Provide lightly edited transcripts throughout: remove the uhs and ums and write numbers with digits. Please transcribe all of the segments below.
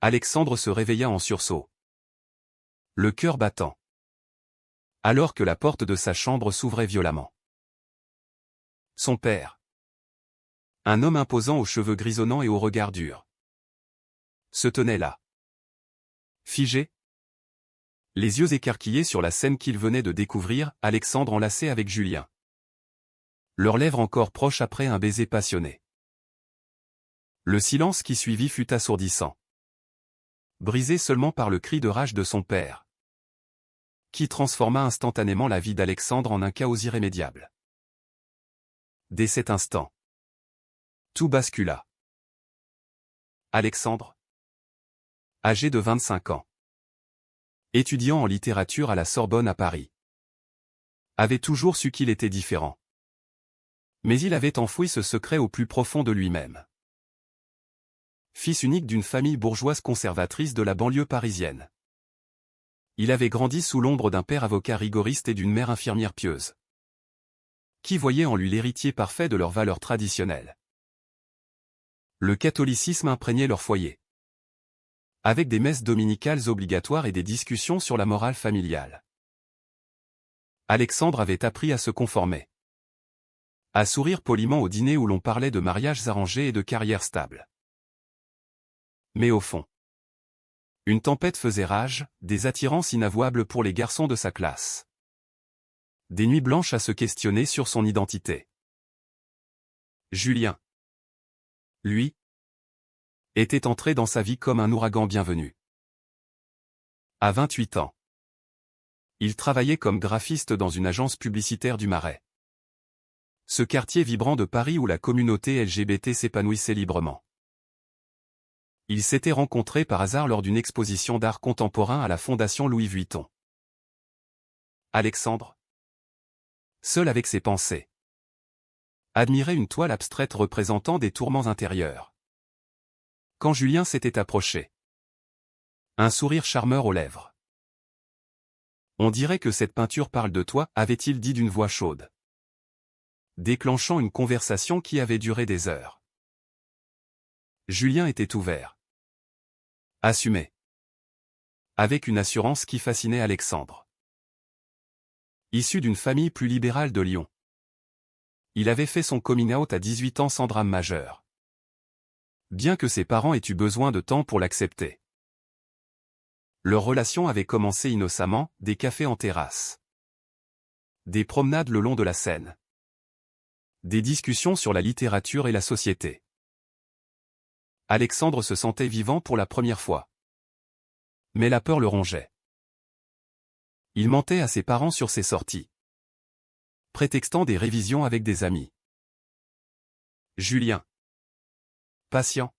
Alexandre se réveilla en sursaut, le cœur battant, alors que la porte de sa chambre s'ouvrait violemment. Son père. Un homme imposant aux cheveux grisonnants et au regard dur, se tenait là. Figé, les yeux écarquillés sur la scène qu'il venait de découvrir, Alexandre enlacé avec Julien. Leurs lèvres encore proches après un baiser passionné. Le silence qui suivit fut assourdissant, brisé seulement par le cri de rage de son père, qui transforma instantanément la vie d'Alexandre en un chaos irrémédiable. Dès cet instant, tout bascula. Alexandre, âgé de 25 ans, étudiant en littérature à la Sorbonne à Paris, avait toujours su qu'il était différent. Mais il avait enfoui ce secret au plus profond de lui-même. Fils unique d'une famille bourgeoise conservatrice de la banlieue parisienne, il avait grandi sous l'ombre d'un père avocat rigoriste et d'une mère infirmière pieuse, qui voyait en lui l'héritier parfait de leurs valeurs traditionnelles. Le catholicisme imprégnait leur foyer, avec des messes dominicales obligatoires et des discussions sur la morale familiale. Alexandre avait appris à se conformer, à sourire poliment au dîner où l'on parlait de mariages arrangés et de carrières stables. Mais au fond, une tempête faisait rage, des attirances inavouables pour les garçons de sa classe. Des nuits blanches à se questionner sur son identité. Julien, lui, était entré dans sa vie comme un ouragan bienvenu. À 28 ans, il travaillait comme graphiste dans une agence publicitaire du Marais. Ce quartier vibrant de Paris où la communauté LGBT s'épanouissait librement. Ils s'étaient rencontrés par hasard lors d'une exposition d'art contemporain à la Fondation Louis Vuitton. Alexandre, seul avec ses pensées, admirait une toile abstraite représentant des tourments intérieurs. Quand Julien s'était approché, un sourire charmeur aux lèvres. « On dirait que cette peinture parle de toi », avait-il dit d'une voix chaude, déclenchant une conversation qui avait duré des heures. Julien était ouvert, assumé, avec une assurance qui fascinait Alexandre. Issu d'une famille plus libérale de Lyon, il avait fait son coming out à 18 ans sans drame majeur, bien que ses parents aient eu besoin de temps pour l'accepter. Leur relation avait commencé innocemment, des cafés en terrasse, des promenades le long de la Seine, des discussions sur la littérature et la société. Alexandre se sentait vivant pour la première fois. Mais la peur le rongeait. Il mentait à ses parents sur ses sorties, prétextant des révisions avec des amis. Julien, patient,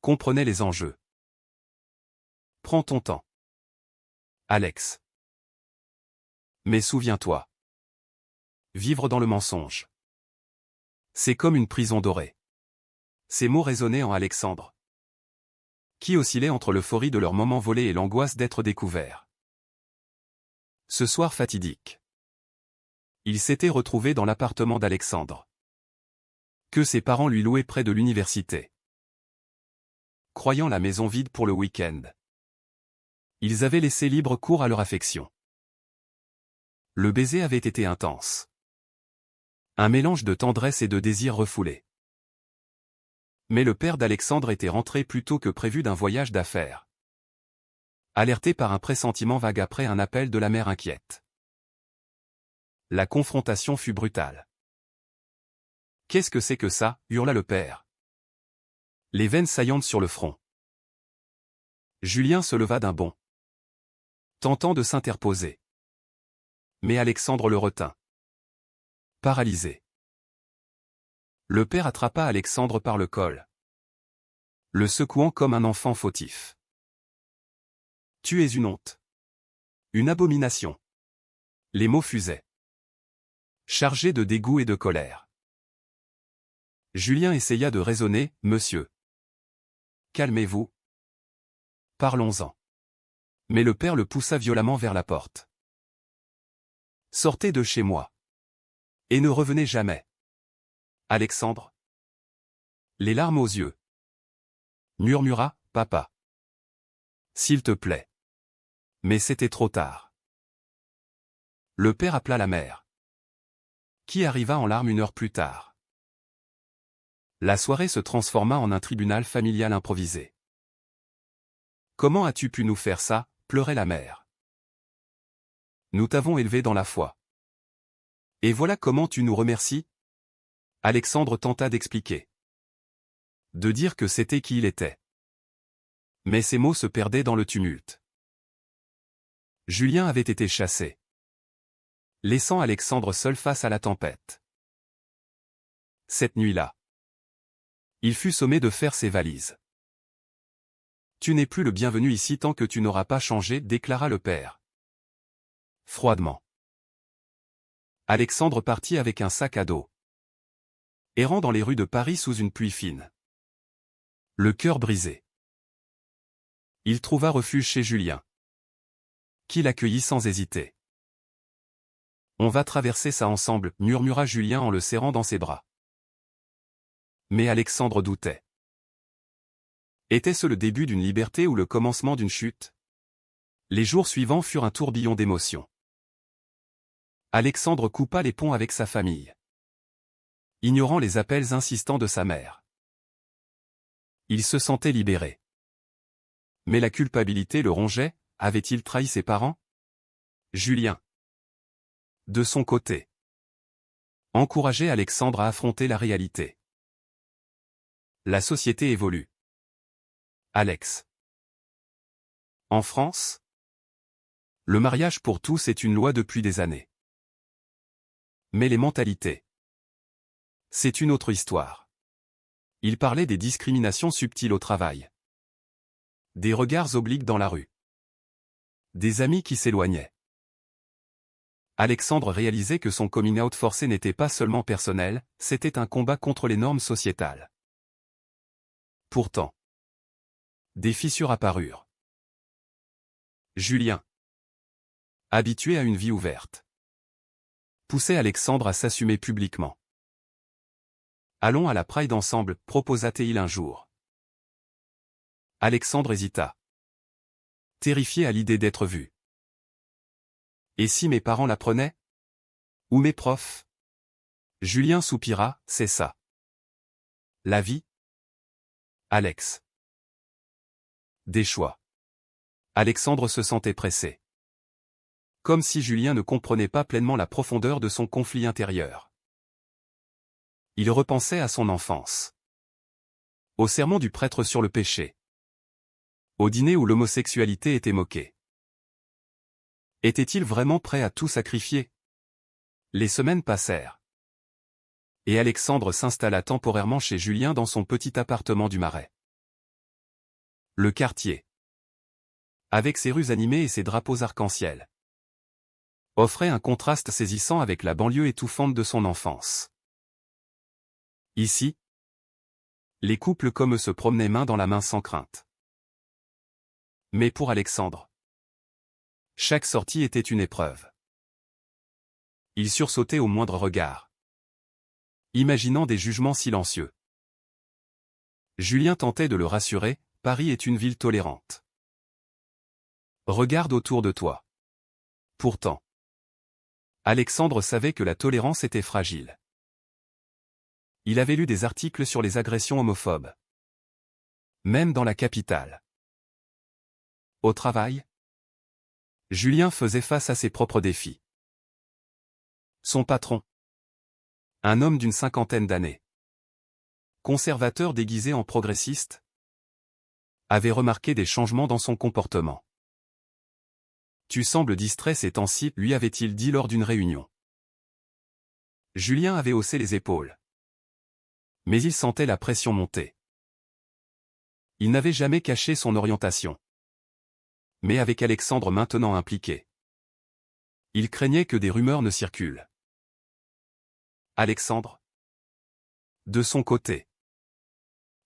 comprenait les enjeux. Prends ton temps, Alex. Mais souviens-toi, vivre dans le mensonge, c'est comme une prison dorée. Ces mots résonnaient en Alexandre, qui oscillait entre l'euphorie de leur moment volé et l'angoisse d'être découvert. Ce soir fatidique, il s'était retrouvé dans l'appartement d'Alexandre, que ses parents lui louaient près de l'université. Croyant la maison vide pour le week-end, ils avaient laissé libre cours à leur affection. Le baiser avait été intense. Un mélange de tendresse et de désir refoulé. Mais le père d'Alexandre était rentré plus tôt que prévu d'un voyage d'affaires, alerté par un pressentiment vague après un appel de la mère inquiète. La confrontation fut brutale. « Qu'est-ce que c'est que ça ?» hurla le père, les veines saillantes sur le front. Julien se leva d'un bond, tentant de s'interposer. Mais Alexandre le retint, paralysé. Le père attrapa Alexandre par le col, le secouant comme un enfant fautif. « Tu es une honte. Une abomination. » Les mots fusaient, chargés de dégoût et de colère. Julien essaya de raisonner. « Monsieur, calmez-vous. Parlons-en. » Mais le père le poussa violemment vers la porte. « Sortez de chez moi. Et ne revenez jamais. » Alexandre, les larmes aux yeux, murmura « Papa. » S'il te plaît. Mais c'était trop tard. Le père appela la mère, qui arriva en larmes 1 heure plus tard. La soirée se transforma en un tribunal familial improvisé. Comment as-tu pu nous faire ça, pleurait la mère. Nous t'avons élevé dans la foi. Et voilà comment tu nous remercies? Alexandre tenta d'expliquer. De dire que c'était qui il était. Mais ses mots se perdaient dans le tumulte. Julien avait été chassé, laissant Alexandre seul face à la tempête. Cette nuit-là, il fut sommé de faire ses valises. Tu n'es plus le bienvenu ici tant que tu n'auras pas changé, déclara le père. Froidement. Alexandre partit avec un sac à dos, errant dans les rues de Paris sous une pluie fine. Le cœur brisé. Il trouva refuge chez Julien, qui l'accueillit sans hésiter. On va traverser ça ensemble, murmura Julien en le serrant dans ses bras. Mais Alexandre doutait. Était-ce le début d'une liberté ou le commencement d'une chute? Les jours suivants furent un tourbillon d'émotions. Alexandre coupa les ponts avec sa famille, ignorant les appels insistants de sa mère. Il se sentait libéré. Mais la culpabilité le rongeait, avait-il trahi ses parents? Julien, de son côté, encourageait Alexandre à affronter la réalité. La société évolue. Alex. En France, le mariage pour tous est une loi depuis des années. Mais les mentalités, c'est une autre histoire. Il parlait des discriminations subtiles au travail, des regards obliques dans la rue, des amis qui s'éloignaient. Alexandre réalisait que son coming out forcé n'était pas seulement personnel, c'était un combat contre les normes sociétales. Pourtant, des fissures apparurent. Julien, habitué à une vie ouverte, poussait Alexandre à s'assumer publiquement. Allons à la Pride ensemble, proposa-t-il un jour. Alexandre hésita, terrifié à l'idée d'être vu. Et si mes parents l'apprenaient? Ou mes profs? Julien soupira, c'est ça. La vie? Alex. Des choix. Alexandre se sentait pressé. Comme si Julien ne comprenait pas pleinement la profondeur de son conflit intérieur. Il repensait à son enfance. Au sermon du prêtre sur le péché. Au dîner où l'homosexualité était moquée. Était-il vraiment prêt à tout sacrifier? Les semaines passèrent. Et Alexandre s'installa temporairement chez Julien dans son petit appartement du Marais. Le quartier, avec ses rues animées et ses drapeaux arc-en-ciel, offrait un contraste saisissant avec la banlieue étouffante de son enfance. Ici, les couples comme eux se promenaient main dans la main sans crainte. Mais pour Alexandre, chaque sortie était une épreuve. Il sursautait au moindre regard, imaginant des jugements silencieux. Julien tentait de le rassurer, Paris est une ville tolérante. Regarde autour de toi. Pourtant, Alexandre savait que la tolérance était fragile. Il avait lu des articles sur les agressions homophobes. Même dans la capitale. Au travail, Julien faisait face à ses propres défis. Son patron, un homme d'une 50aine d'années, conservateur déguisé en progressiste, avait remarqué des changements dans son comportement. Tu sembles distrait ces temps-ci, lui avait-il dit lors d'une réunion. Julien avait haussé les épaules. Mais il sentait la pression monter. Il n'avait jamais caché son orientation. Mais avec Alexandre maintenant impliqué, il craignait que des rumeurs ne circulent. Alexandre, de son côté,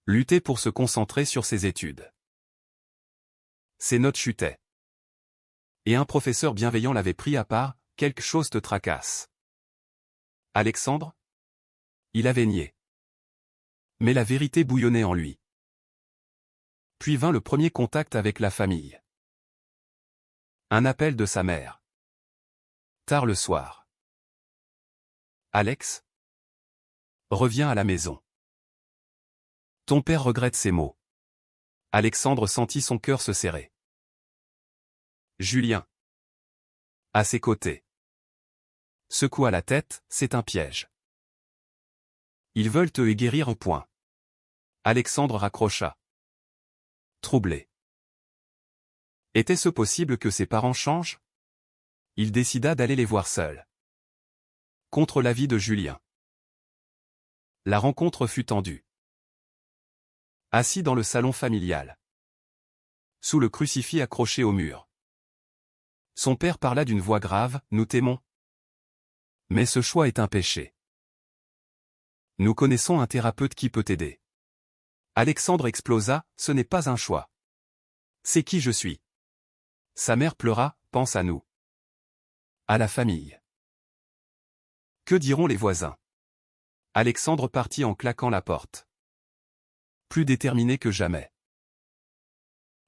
luttait pour se concentrer sur ses études. Ses notes chutaient. Et un professeur bienveillant l'avait pris à part, quelque chose te tracasse. Alexandre? Il avait nié. Mais la vérité bouillonnait en lui. Puis vint le premier contact avec la famille. Un appel de sa mère. Tard le soir. Alex? Reviens à la maison. Ton père regrette ces mots. Alexandre sentit son cœur se serrer. Julien. À ses côtés. Secoua la tête, c'est un piège. Ils veulent te guérir au point. Alexandre raccrocha. Troublé. Était-ce possible que ses parents changent? Il décida d'aller les voir seul. Contre l'avis de Julien. La rencontre fut tendue. Assis dans le salon familial. Sous le crucifix accroché au mur. Son père parla d'une voix grave, « Nous t'aimons. Mais ce choix est un péché. Nous connaissons un thérapeute qui peut t'aider. » Alexandre explosa, « Ce n'est pas un choix. C'est qui je suis. » Sa mère pleura, « Pense à nous. À la famille. Que diront les voisins? » Alexandre partit en claquant la porte. Plus déterminé que jamais.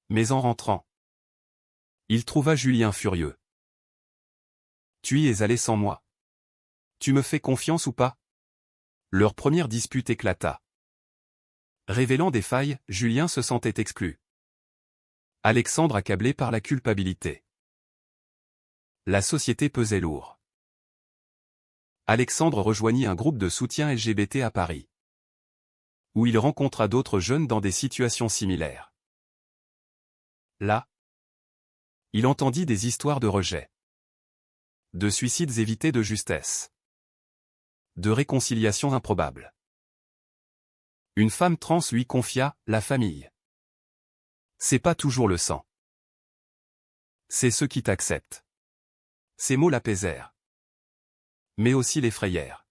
Mais en rentrant, il trouva Julien furieux. « Tu y es allé sans moi. Tu me fais confiance ou pas ?» Leur première dispute éclata. Révélant des failles, Julien se sentait exclu. Alexandre accablé par la culpabilité. La société pesait lourd. Alexandre rejoignit un groupe de soutien LGBT à Paris, où il rencontra d'autres jeunes dans des situations similaires. Là, il entendit des histoires de rejet, de suicides évités de justesse, de réconciliations improbables. Une femme trans lui confia, « La famille. C'est pas toujours le sang. C'est ceux qui t'acceptent. » Ces mots l'apaisèrent. Mais aussi l'effrayèrent.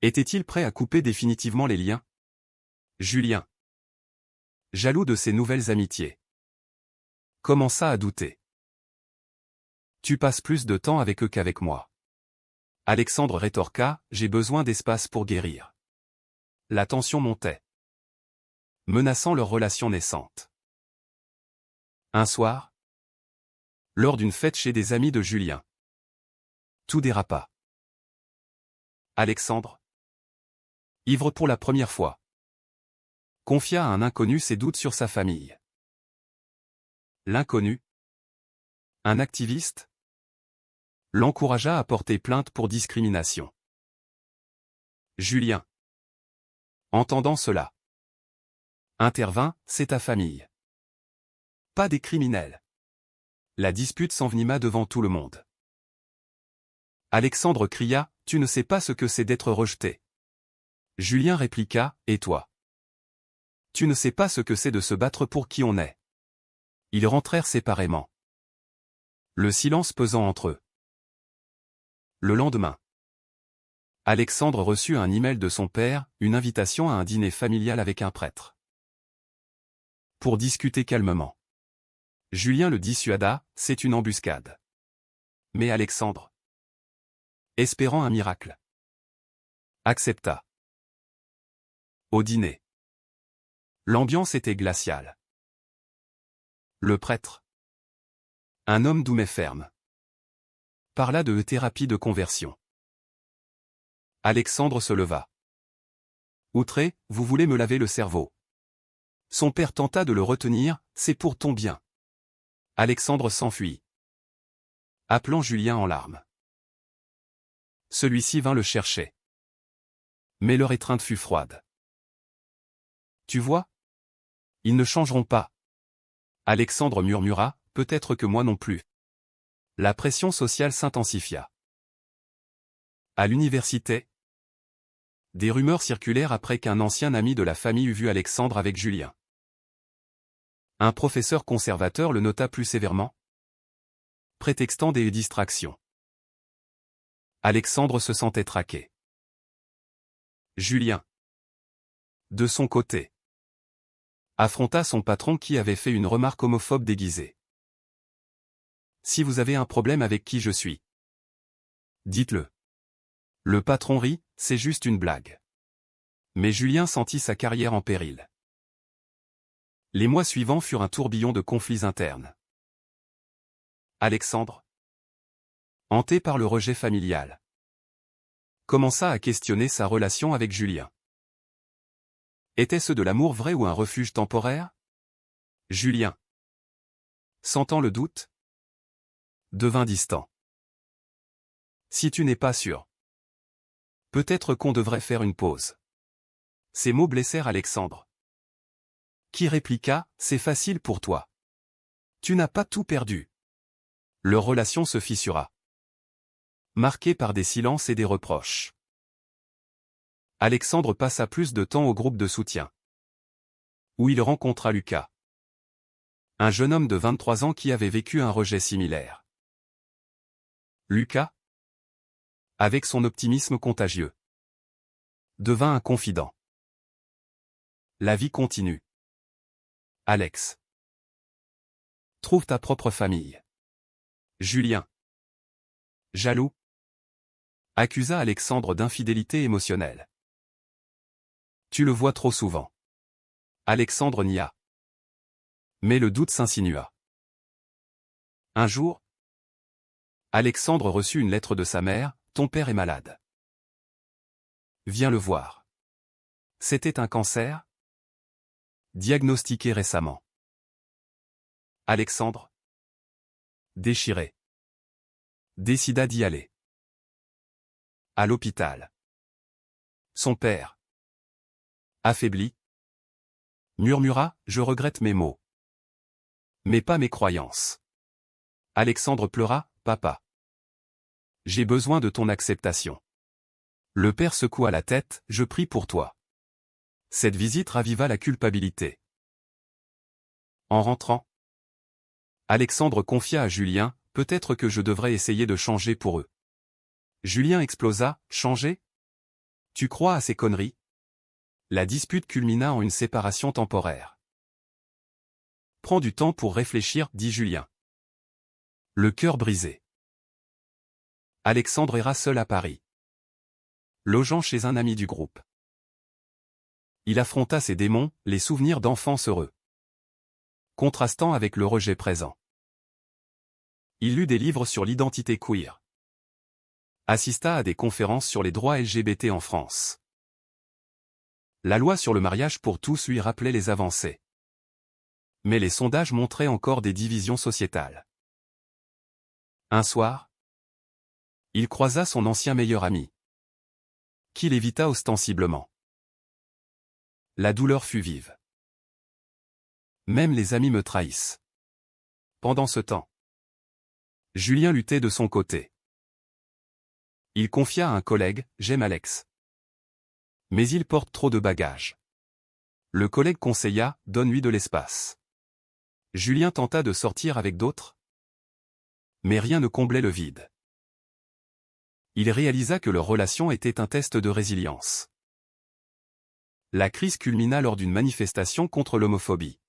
Était-il prêt à couper définitivement les liens? Julien, jaloux de ses nouvelles amitiés, commença à douter. Tu passes plus de temps avec eux qu'avec moi. Alexandre rétorqua, j'ai besoin d'espace pour guérir. La tension montait, menaçant leur relation naissante. Un soir, lors d'une fête chez des amis de Julien, tout dérapa. Alexandre, ivre pour la première fois, confia à un inconnu ses doutes sur sa famille. L'inconnu, un activiste, l'encouragea à porter plainte pour discrimination. Julien, entendant cela, intervint, c'est ta famille. Pas des criminels. La dispute s'envenima devant tout le monde. Alexandre cria, tu ne sais pas ce que c'est d'être rejeté. Julien répliqua, et toi? Tu ne sais pas ce que c'est de se battre pour qui on est. Ils rentrèrent séparément. Le silence pesant entre eux. Le lendemain, Alexandre reçut un email de son père, une invitation à un dîner familial avec un prêtre. Pour discuter calmement. Julien le dissuada, c'est une embuscade. Mais Alexandre, espérant un miracle, accepta. Au dîner, l'ambiance était glaciale. Le prêtre, un homme doux mais ferme, parla de thérapie de conversion. Alexandre se leva. Outré, vous voulez me laver le cerveau. Son père tenta de le retenir, c'est pour ton bien. Alexandre s'enfuit, appelant Julien en larmes. Celui-ci vint le chercher. Mais leur étreinte fut froide. Tu vois? Ils ne changeront pas. Alexandre murmura, peut-être que moi non plus. La pression sociale s'intensifia. À l'université, des rumeurs circulèrent après qu'un ancien ami de la famille eût vu Alexandre avec Julien. Un professeur conservateur le nota plus sévèrement, prétextant des distractions. Alexandre se sentait traqué. Julien, de son côté, affronta son patron qui avait fait une remarque homophobe déguisée. Si vous avez un problème avec qui je suis, dites-le. Le patron rit, c'est juste une blague. Mais Julien sentit sa carrière en péril. Les mois suivants furent un tourbillon de conflits internes. Alexandre, hanté par le rejet familial, commença à questionner sa relation avec Julien. Était-ce de l'amour vrai ou un refuge temporaire? Julien, sentant le doute, devint distant. Si tu n'es pas sûr, peut-être qu'on devrait faire une pause. Ces mots blessèrent Alexandre, qui répliqua, c'est facile pour toi. Tu n'as pas tout perdu. Leur relation se fissura, marquée par des silences et des reproches. Alexandre passa plus de temps au groupe de soutien, où il rencontra Lucas, un jeune homme de 23 ans qui avait vécu un rejet similaire. Lucas, avec son optimisme contagieux, devint un confident. La vie continue. Alex, trouve ta propre famille. Julien, jaloux, accusa Alexandre d'infidélité émotionnelle. Tu le vois trop souvent. Alexandre nia. Mais le doute s'insinua. Un jour, Alexandre reçut une lettre de sa mère, ton père est malade. Viens le voir. C'était un cancer, diagnostiqué récemment. Alexandre, déchiré, décida d'y aller. À l'hôpital. Son père, affaibli, murmura, je regrette mes mots. Mais pas mes croyances. Alexandre pleura, papa. J'ai besoin de ton acceptation. Le père secoua la tête, je prie pour toi. Cette visite raviva la culpabilité. En rentrant, Alexandre confia à Julien, peut-être que je devrais essayer de changer pour eux. Julien explosa, changer? Tu crois à ces conneries? La dispute culmina en une séparation temporaire. Prends du temps pour réfléchir, dit Julien. Le cœur brisé. Alexandre erra seul à Paris, logeant chez un ami du groupe. Il affronta ses démons, les souvenirs d'enfance heureux, contrastant avec le rejet présent. Il lut des livres sur l'identité queer, assista à des conférences sur les droits LGBT en France. La loi sur le mariage pour tous lui rappelait les avancées. Mais les sondages montraient encore des divisions sociétales. Un soir, il croisa son ancien meilleur ami, qu'il évita ostensiblement. La douleur fut vive. Même les amis me trahissent. Pendant ce temps, Julien luttait de son côté. Il confia à un collègue, j'aime Alex. Mais il porte trop de bagages. Le collègue conseilla, donne-lui de l'espace. Julien tenta de sortir avec d'autres, mais rien ne comblait le vide. Il réalisa que leur relation était un test de résilience. La crise culmina lors d'une manifestation contre l'homophobie.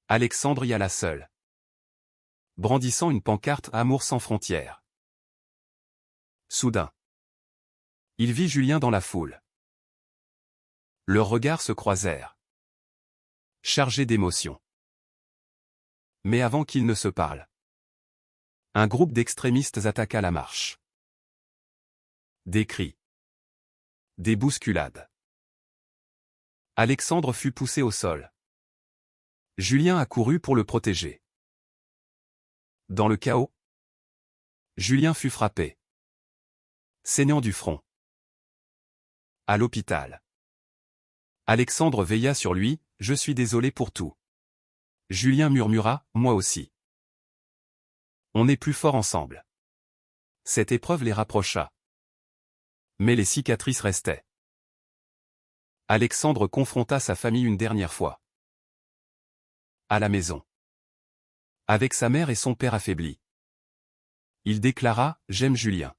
Alexandre y alla seul, brandissant une pancarte « Amour sans frontières ». Soudain, il vit Julien dans la foule. Leurs regards se croisèrent, chargés d'émotion. Mais avant qu'ils ne se parlent, un groupe d'extrémistes attaqua la marche. Des cris, des bousculades. Alexandre fut poussé au sol. Julien accourut pour le protéger. Dans le chaos, Julien fut frappé, saignant du front. À l'hôpital, Alexandre veilla sur lui, « Je suis désolé pour tout. » Julien murmura, « Moi aussi. » On est plus forts ensemble. Cette épreuve les rapprocha. Mais les cicatrices restaient. Alexandre confronta sa famille une dernière fois. À la maison. Avec sa mère et son père affaiblis. Il déclara, « J'aime Julien.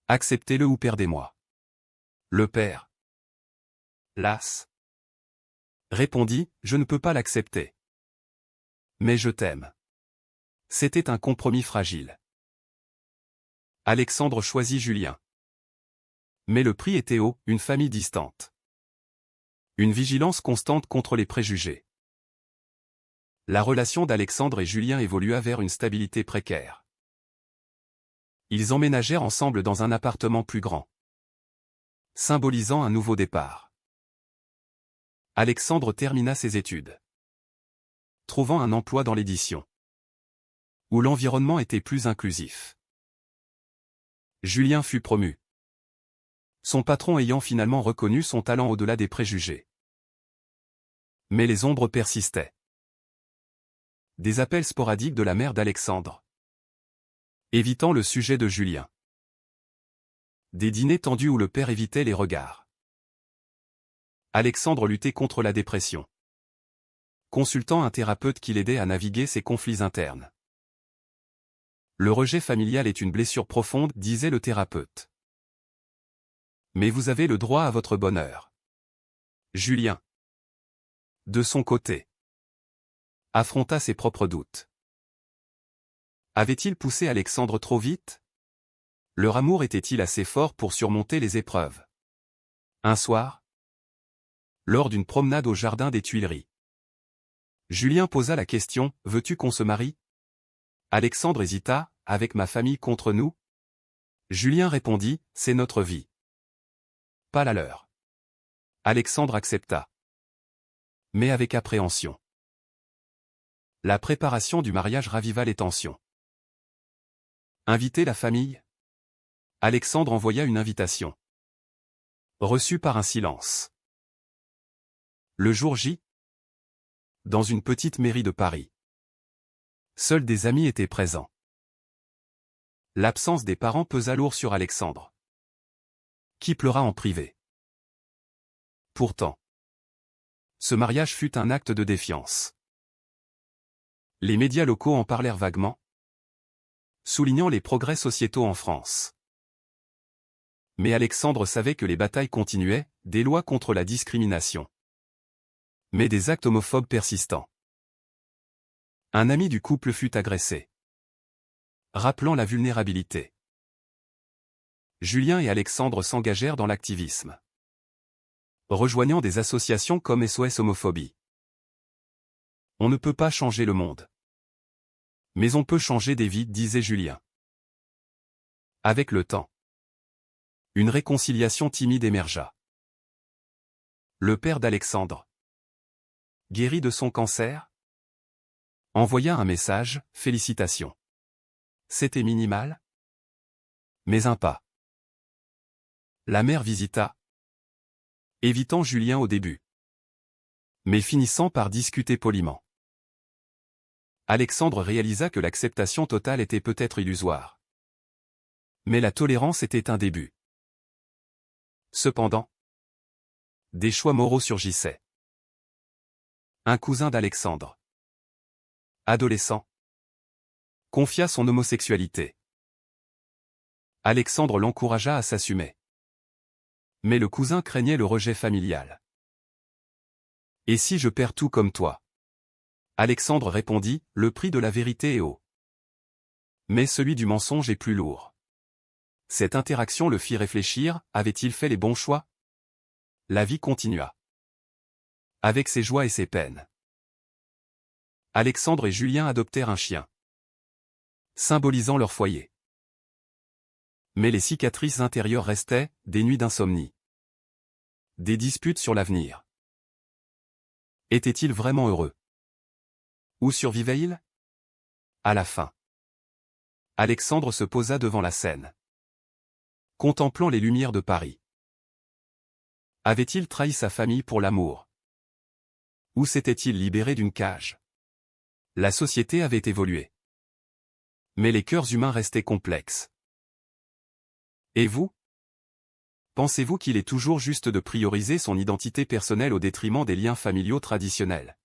Acceptez-le ou perdez-moi. » Le père, las, répondit, « Je ne peux pas l'accepter. Mais je t'aime. » C'était un compromis fragile. Alexandre choisit Julien. Mais le prix était haut, une famille distante. Une vigilance constante contre les préjugés. La relation d'Alexandre et Julien évolua vers une stabilité précaire. Ils emménagèrent ensemble dans un appartement plus grand, symbolisant un nouveau départ. Alexandre termina ses études, trouvant un emploi dans l'édition, où l'environnement était plus inclusif. Julien fut promu, son patron ayant finalement reconnu son talent au-delà des préjugés. Mais les ombres persistaient. Des appels sporadiques de la mère d'Alexandre, évitant le sujet de Julien. Des dîners tendus où le père évitait les regards. Alexandre luttait contre la dépression, consultant un thérapeute qui l'aidait à naviguer ses conflits internes. Le rejet familial est une blessure profonde, disait le thérapeute. Mais vous avez le droit à votre bonheur. Julien, de son côté, affronta ses propres doutes. Avait-il poussé Alexandre trop vite? Leur amour était-il assez fort pour surmonter les épreuves? Un soir, lors d'une promenade au jardin des Tuileries, Julien posa la question « Veux-tu qu'on se marie ?» Alexandre hésita « Avec ma famille contre nous ?» Julien répondit « C'est notre vie, pas la leur. » Alexandre accepta, mais avec appréhension. La préparation du mariage raviva les tensions. Inviter la famille? Alexandre envoya une invitation, reçue par un silence. Le jour J, dans une petite mairie de Paris, seuls des amis étaient présents. L'absence des parents pesa lourd sur Alexandre, qui pleura en privé. Pourtant, ce mariage fut un acte de défiance. Les médias locaux en parlèrent vaguement, soulignant les progrès sociétaux en France. Mais Alexandre savait que les batailles continuaient, des lois contre la discrimination, mais des actes homophobes persistants. Un ami du couple fut agressé, rappelant la vulnérabilité. Julien et Alexandre s'engagèrent dans l'activisme, rejoignant des associations comme SOS Homophobie. On ne peut pas changer le monde, mais on peut changer des vies, disait Julien. Avec le temps, une réconciliation timide émergea. Le père d'Alexandre, guéri de son cancer, envoya un message « Félicitations ». C'était minimal, mais un pas. La mère visita, évitant Julien au début, mais finissant par discuter poliment. Alexandre réalisa que l'acceptation totale était peut-être illusoire. Mais la tolérance était un début. Cependant, des choix moraux surgissaient. Un cousin d'Alexandre, adolescent, confia son homosexualité. Alexandre l'encouragea à s'assumer. Mais le cousin craignait le rejet familial. « Et si je perds tout comme toi ?» Alexandre répondit, « Le prix de la vérité est haut. Mais celui du mensonge est plus lourd. » Cette interaction le fit réfléchir, avait-il fait les bons choix? La vie continua, avec ses joies et ses peines. Alexandre et Julien adoptèrent un chien, symbolisant leur foyer. Mais les cicatrices intérieures restaient, des nuits d'insomnie, des disputes sur l'avenir. Était-il vraiment heureux? Où survivait-il? À la fin, Alexandre se posa devant la Seine, contemplant les lumières de Paris. Avait-il trahi sa famille pour l'amour? Ou s'était-il libéré d'une cage? La société avait évolué, mais les cœurs humains restaient complexes. Et vous? Pensez-vous qu'il est toujours juste de prioriser son identité personnelle au détriment des liens familiaux traditionnels?